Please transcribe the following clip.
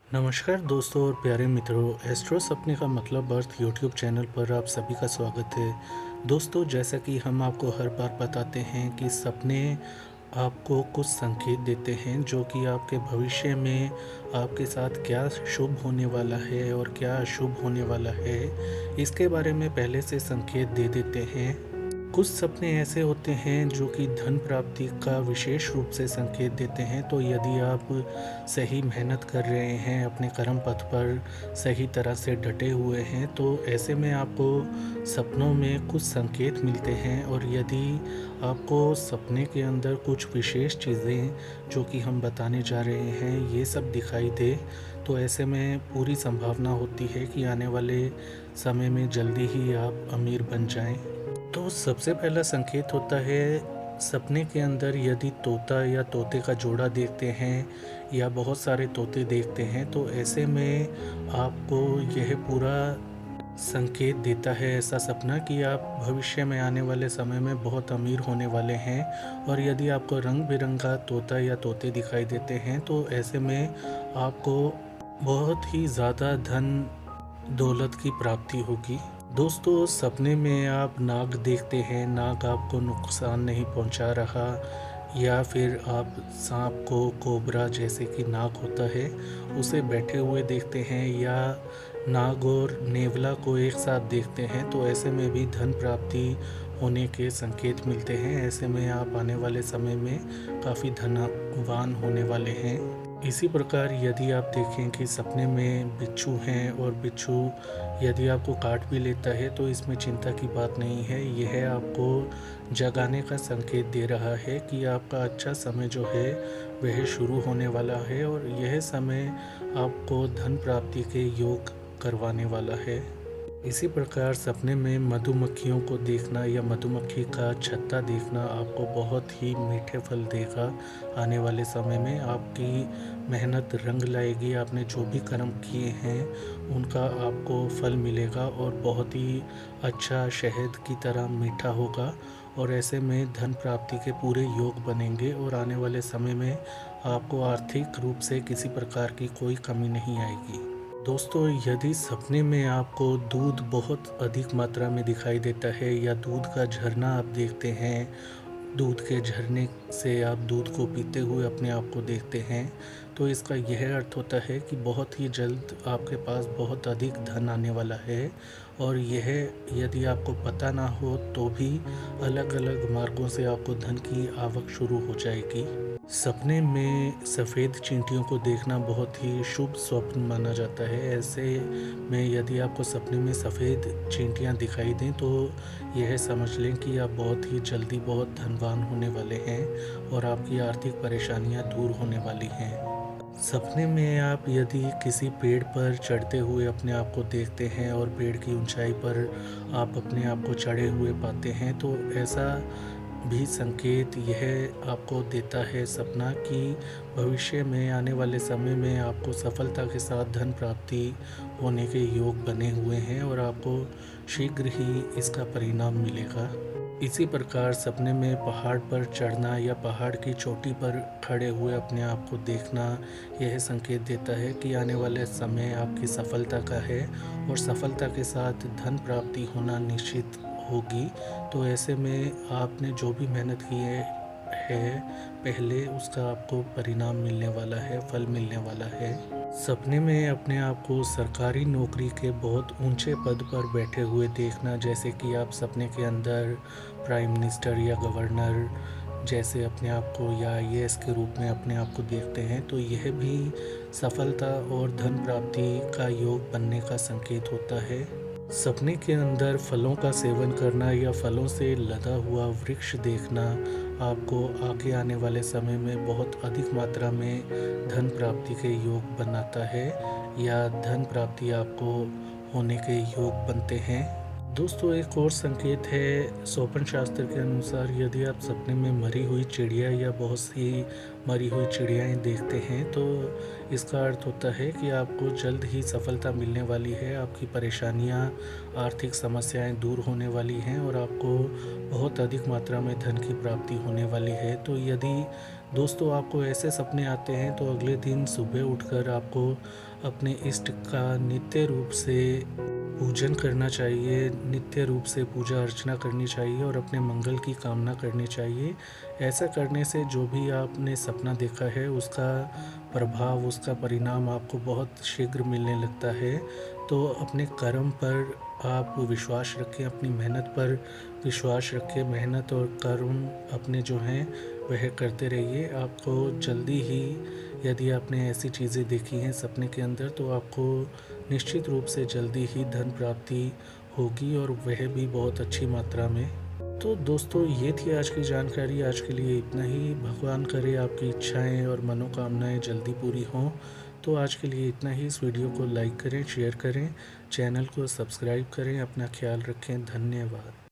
नमस्कार दोस्तों और प्यारे मित्रों, एस्ट्रो सपने का मतलब अर्थ यूट्यूब चैनल पर आप सभी का स्वागत है। दोस्तों, जैसा कि हम आपको हर बार बताते हैं कि सपने आपको कुछ संकेत देते हैं जो कि आपके भविष्य में आपके साथ क्या शुभ होने वाला है और क्या अशुभ होने वाला है, इसके बारे में पहले से संकेत दे देते हैं। कुछ सपने ऐसे होते हैं जो कि धन प्राप्ति का विशेष रूप से संकेत देते हैं। तो यदि आप सही मेहनत कर रहे हैं, अपने कर्म पथ पर सही तरह से डटे हुए हैं, तो ऐसे में आपको सपनों में कुछ संकेत मिलते हैं। और यदि आपको सपने के अंदर कुछ विशेष चीज़ें जो कि हम बताने जा रहे हैं ये सब दिखाई दे, तो ऐसे में पूरी संभावना होती है कि आने वाले समय में जल्दी ही आप अमीर बन जाएं। तो सबसे पहला संकेत होता है सपने के अंदर यदि तोता या तोते का जोड़ा देखते हैं या बहुत सारे तोते देखते हैं, तो ऐसे में आपको यह पूरा संकेत देता है ऐसा सपना कि आप भविष्य में आने वाले समय में बहुत अमीर होने वाले हैं। और यदि आपको रंग बिरंगा तोता या तोते दिखाई देते हैं, तो ऐसे में आपको बहुत ही ज़्यादा धन दौलत की प्राप्ति होगी। दोस्तों, सपने में आप नाग देखते हैं, नाग आपको नुकसान नहीं पहुंचा रहा, या फिर आप सांप को, कोबरा जैसे कि नाग होता है उसे बैठे हुए देखते हैं, या नाग और नेवला को एक साथ देखते हैं, तो ऐसे में भी धन प्राप्ति होने के संकेत मिलते हैं। ऐसे में आप आने वाले समय में काफ़ी धनवान होने वाले हैं। इसी प्रकार यदि आप देखें कि सपने में बिच्छू हैं और बिच्छू यदि आपको काट भी लेता है, तो इसमें चिंता की बात नहीं है। यह आपको जगाने का संकेत दे रहा है कि आपका अच्छा समय जो है वह शुरू होने वाला है, और यह समय आपको धन प्राप्ति के योग करवाने वाला है। इसी प्रकार सपने में मधुमक्खियों को देखना या मधुमक्खी का छत्ता देखना आपको बहुत ही मीठे फल देगा। आने वाले समय में आपकी मेहनत रंग लाएगी, आपने जो भी कर्म किए हैं उनका आपको फल मिलेगा और बहुत ही अच्छा शहद की तरह मीठा होगा। और ऐसे में धन प्राप्ति के पूरे योग बनेंगे और आने वाले समय में आपको आर्थिक रूप से किसी प्रकार की कोई कमी नहीं आएगी। दोस्तों, यदि सपने में आपको दूध बहुत अधिक मात्रा में दिखाई देता है या दूध का झरना आप देखते हैं, दूध के झरने से आप दूध को पीते हुए अपने आप को देखते हैं, तो इसका यह अर्थ होता है कि बहुत ही जल्द आपके पास बहुत अधिक धन आने वाला है। और यह यदि आपको पता ना हो तो भी अलग अलग मार्गों से आपको धन की आवक शुरू हो जाएगी। सपने में सफ़ेद चींटियों को देखना बहुत ही शुभ स्वप्न माना जाता है। ऐसे में यदि आपको सपने में सफ़ेद चींटियां दिखाई दें, तो यह समझ लें कि आप बहुत ही जल्दी बहुत धनवान होने वाले हैं और आपकी आर्थिक परेशानियां दूर होने वाली हैं। सपने में आप यदि किसी पेड़ पर चढ़ते हुए अपने आप को देखते हैं और पेड़ की ऊंचाई पर आप अपने आप को चढ़े हुए पाते हैं, तो ऐसा भी संकेत यह आपको देता है सपना कि भविष्य में आने वाले समय में आपको सफलता के साथ धन प्राप्ति होने के योग बने हुए हैं और आपको शीघ्र ही इसका परिणाम मिलेगा। इसी प्रकार सपने में पहाड़ पर चढ़ना या पहाड़ की चोटी पर खड़े हुए अपने आप को देखना यह संकेत देता है कि आने वाले समय आपकी सफलता का है और सफलता के साथ धन प्राप्ति होना निश्चित होगी। तो ऐसे में आपने जो भी मेहनत की है पहले, उसका आपको परिणाम मिलने वाला है, फल मिलने वाला है। सपने में अपने आप को सरकारी नौकरी के बहुत ऊंचे पद पर बैठे हुए देखना, जैसे कि आप सपने के अंदर प्राइम मिनिस्टर या गवर्नर जैसे अपने आप को या आईएएस के रूप में अपने आप को देखते हैं, तो यह भी सफलता और धन प्राप्ति का योग बनने का संकेत होता है। सपने के अंदर फलों का सेवन करना या फलों से लदा हुआ वृक्ष देखना आपको आगे आने वाले समय में बहुत अधिक मात्रा में धन प्राप्ति के योग बनाता है, या धन प्राप्ति आपको होने के योग बनते हैं। दोस्तों, एक और संकेत है स्वप्न शास्त्र के अनुसार, यदि आप सपने में मरी हुई चिड़िया या बहुत सी मरी हुई चिड़ियाएँ देखते हैं, तो इसका अर्थ होता है कि आपको जल्द ही सफलता मिलने वाली है, आपकी परेशानियां, आर्थिक समस्याएं दूर होने वाली हैं और आपको बहुत अधिक मात्रा में धन की प्राप्ति होने वाली है। तो यदि दोस्तों आपको ऐसे सपने आते हैं तो अगले दिन सुबह उठकर आपको अपने इष्ट का नित्य रूप से पूजन करना चाहिए, नित्य रूप से पूजा अर्चना करनी चाहिए और अपने मंगल की कामना करनी चाहिए। ऐसा करने से जो भी आपने सपना देखा है उसका प्रभाव, उसका परिणाम आपको बहुत शीघ्र मिलने लगता है। तो अपने कर्म पर आप विश्वास रखें, अपनी मेहनत पर विश्वास रखें, मेहनत और कर्म अपने जो हैं वह करते रहिए। आपको जल्दी ही, यदि आपने ऐसी चीज़ें देखी हैं सपने के अंदर, तो आपको निश्चित रूप से जल्दी ही धन प्राप्ति होगी और वह भी बहुत अच्छी मात्रा में। तो दोस्तों ये थी आज की जानकारी। आज के लिए इतना ही। भगवान करे आपकी इच्छाएं और मनोकामनाएं जल्दी पूरी हों। तो आज के लिए इतना ही। इस वीडियो को लाइक करें, शेयर करें, चैनल को सब्सक्राइब करें। अपना ख्याल रखें। धन्यवाद।